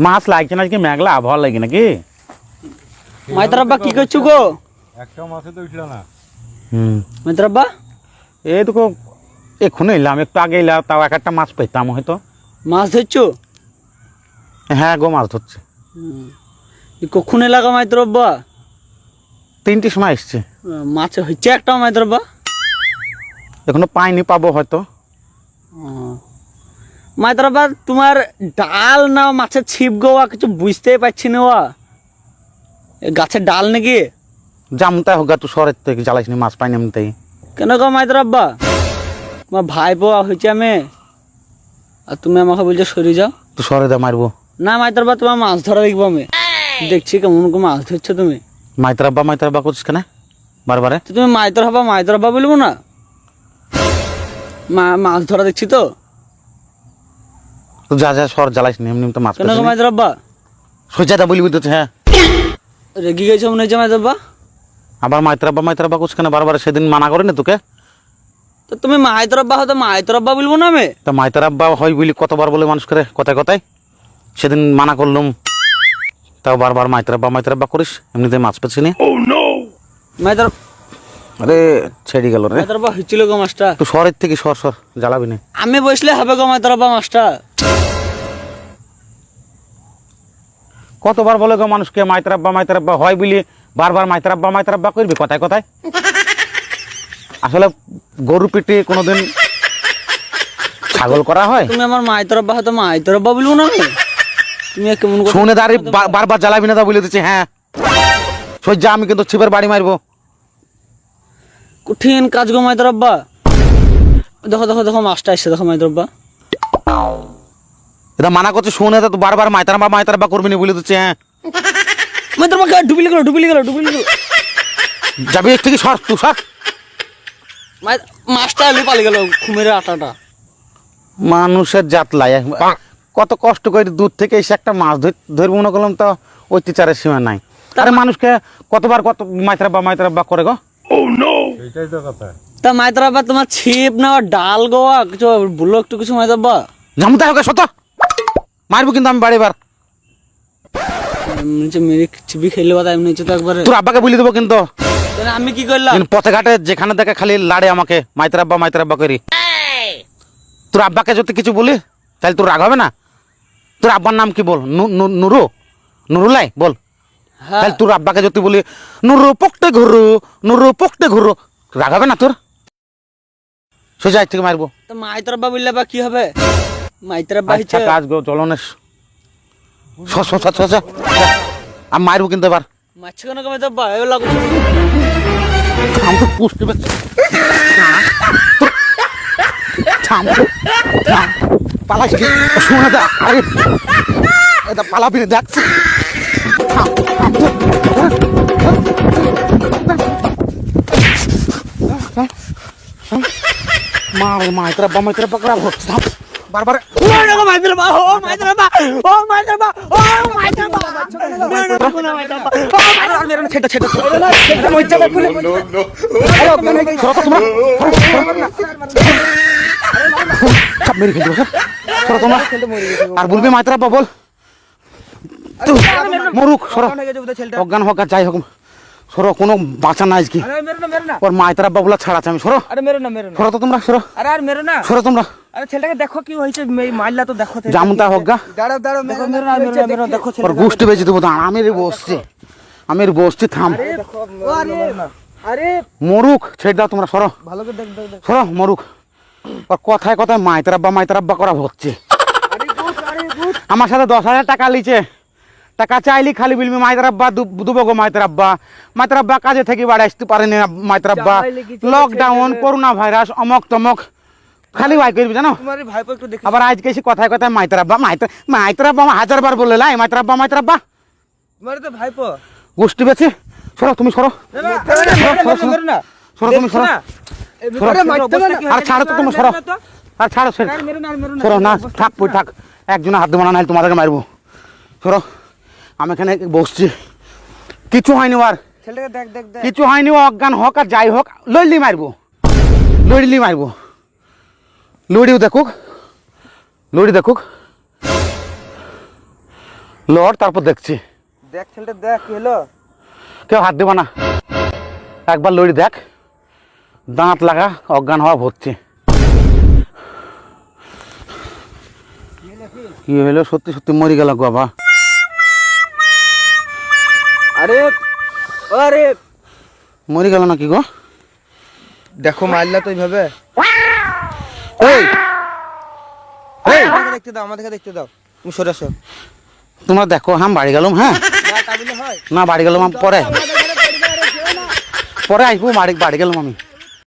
মাছ লাগছে না কি মেঘলা আবহাওয়া লাগে নাকি? মাইতরাব্বা কি করছো গো? একটা মাছে তো উঠল না। মাইতরাব্বা এই তো এক্ষুনি এলাম, একটু আগে এলাম, তাও এক একটা মাছ পেতাম হয়তো। মাছ ধরছো? হ্যাঁ গো, মাছ ধরছে। কখন এলাকা মাইতরাব্বা? 3টের সময় এসছে। মাছ হচ্ছে একটা মাইতরাব্বা? এখনো পাইনি, পাবো হয়তো। মাইতরাব্বা তোমার ডাল না মাছের ছিপ গোয়া কিছু বুঝতেই পারছি না। গাছের ডাল নাকি? জামতা হোক তুই শহরের থেকে জ্বালাইস নি, মাছ পাইনি এমনিতেই। কেন গো মাইতরাব্বা? তোমার ভাই বোয়া হয়েছে আমি, আর তুমি আমাকে বলছো সরে যাও। তুই শহরে দা মারবো না মাইতরাব্বা, তোমার মাছ ধরা দেখবো আমি, দেখছি কেমন মাছ ধরছো তুমি। মাইতরাব্বা করছিস কেন বারবারে? তো তুমি মাইতরাব্বা বলবো না? মাছ ধরা দেখছি তো। তুই যা শহর জ্বালাইস নি, এমনি তো মাছ কেন গো মাইতরাব্বা? সোজা দা বলবি তো। হ্যাঁ রেগে গেছো মনে হচ্ছে মাইতরাব্বা? আবার মাইতরাব্বা করছিস কেন বারবার? সেদিন মানা করি না তোকে? তো তুমি মাইতরাব্বা হতো মাইতরাব্বা বলবো না আমি? তা মাইতরাব্বা হয় বলি কতবার বলে মানুষ করে, কথায় কথায়। সেদিন মানা করলুম, তাও বারবার মাইতরাব্বা করিস, এমনিতে মাছ পেছি নি। মাইতর আরে ছেড়ে গেল রে। মাইতরাব্বা হচ্ছিল গো মাছটা। তুই শহরের থেকে সর জ্বালাবি না। আমি বসলে হবে গো মাইতরাব্বা মাছটা। কতবার বলে গো মানুষকে মাইতরাব্বা হয় বলি বারবার মাইতরাব্বা করবি কথায় কথায়। আসলে গরু পিটি কোনোদিন ছাগল করা হয়? তুমি আমার মাইতরাব্বা হতো মাইতরাব্বা বলবো না আমি? তুমি কেমন শুনে দাঁড়ি বারবার জ্বালাবি না, তা বলে দিচ্ছি। হ্যাঁ সজ্জা, আমি কিন্তু ছিপের বাড়ি মারবো। কঠিন কাজ গো মাইতরাব্বা। দেখো দেখো দেখো মাছটা এসে দেখো মাইতরাব্বা। এটা মানা করছে, শুনে তো বারবার মাইতরাব্বা করবি না বলে দিচ্ছি। হ্যাঁ মাইতরাব্বা ডুবিলে গেল। যাবি একটু কি সর, তুই সর। মাছটা এলে পালে গেল ঘুমের আটাটা। মানুষের জাত লাই, কত কষ্ট করে দূর থেকে এসে একটা মাছ ধরবো মনে করলাম, তো অত্যাচারের সীমা নাই। আরে মানুষকে কত মাইতরাব্বা করে গো। এইটাই তো কথা। তা মাইতরাব্বা তোমার ছিপ না ডাল গোয়া কিছু বললো একটু কিছু মাইতরাব্বা? জামতা হোক শত মারবো কিন্তু আমি বাড়িবার। মেরে ছিপি খেলে বাদা এমনি তো একবারে তোর আব্বাকে বলে দেবো কিন্তু। আমি কি করলাম? পথে ঘাটে যেখানে দেখে খালি লাড়ে আমাকে মাইতরাব্বা করি। তোর আব্বাকে যদি কিছু বলি তাহলে তোর রাগ হবে না? তোর আব্বার নাম কি বল? নুরুলাই বল। হ্যাঁ তাহলে তোর আব্বাকে যদি বলি নুরু পকটে ঘুরু, রাগ হবে না তোর? সোজা থেকে মারবো। তো মাইতরাব্বা বললে বা কি হবে? মাইতরাব্বা আচ্ছা কাজ গো চলনে আমি মারবো কিন্তু এবার। মাছ কেন মাইতরাব্বা এবার লাগু আমি তো পুষতে পারছি পালাস কি শুনে দা। আরে এটা পালাবি না, দেখছি মাইতরাব্বা করা হচ্ছে বারবার। আর বলবি মাইতরাব্বা বল, মরুক সরো, অজ্ঞান হোক আর যাই হোক সরো, কোনো বাঁচা নাই কি ওর মাইতরাব্বা বলা ছাড়াচ্ছে। আমি সরো সরো তো তোমরা, সরো সরো তোমরা। ছেলেটাকে দেখো কি হয়েছে, মারলা তো দেখো। জামতা হোক গা, দেখো ওর গোষ্ঠী বেঁচে দেবো। আমি বসছি থাম। আরে মরুক ছেড়ে দাও তোমরা, সরো ভালো করে দেখ সরো মরুক। ওর কথায় কথায় মাইতরাব্বা করা হচ্ছে। আমার সাথে 10,000 টাকা লিছে, টাকা চাইলি খালি বলবি মাইতরাব্বা দুবো গো মাইতরাব্বা কাজে থেকে বাড়ি আসতে পারেনি মাইতরাব্বা, লকডাউন করোনা ভাইরাস অমক তমক খালি ভাই করবি জানো। আবার আজকে এসে কথায় কথায় মাইতরাব্বা আমার 1000 বার বললে লাই মাইতরাব্বা ভাইপো গোষ্ঠী বেছে। সরো তুমি সরো তুমি সরো আর ছাড়ো তো তুমি সরো, আর ছাড়ো সরো না, থাক একজনে হাত দেবো না, নাহলে তোমাদেরকে মারবো। সরো আমি এখানে বসছি, কিছু হয়নি আর কিছু হয়নি, অজ্ঞান হোক আর যাই হোক লড়লি মারবো লড়িও দেখুক লড় তারপর দেখছি। দেখ ছেলেটা দেখ কি হলো। কেউ হাত দেবা না, একবার লড়ি দেখ, দাঁত লাগা অজ্ঞান হওয়া ভরছে। কি হলো, সত্যি সত্যি মরি গেল গো বাবা। আরে আরে মরি গেল নাকি গো? দেখো মারলা তো এইভাবে। এই এই আমাকে দেখতে দাও, আমাদেরকে দেখতে দাও, তুমি সরে আসো। তোমরা দেখো, আমি বাড়ি গেলাম। হ্যাঁ না তা বলে হয়? না, বাড়ি গেলাম আমি, পরে পরে আসবো, বাড়ি গেলাম আমি।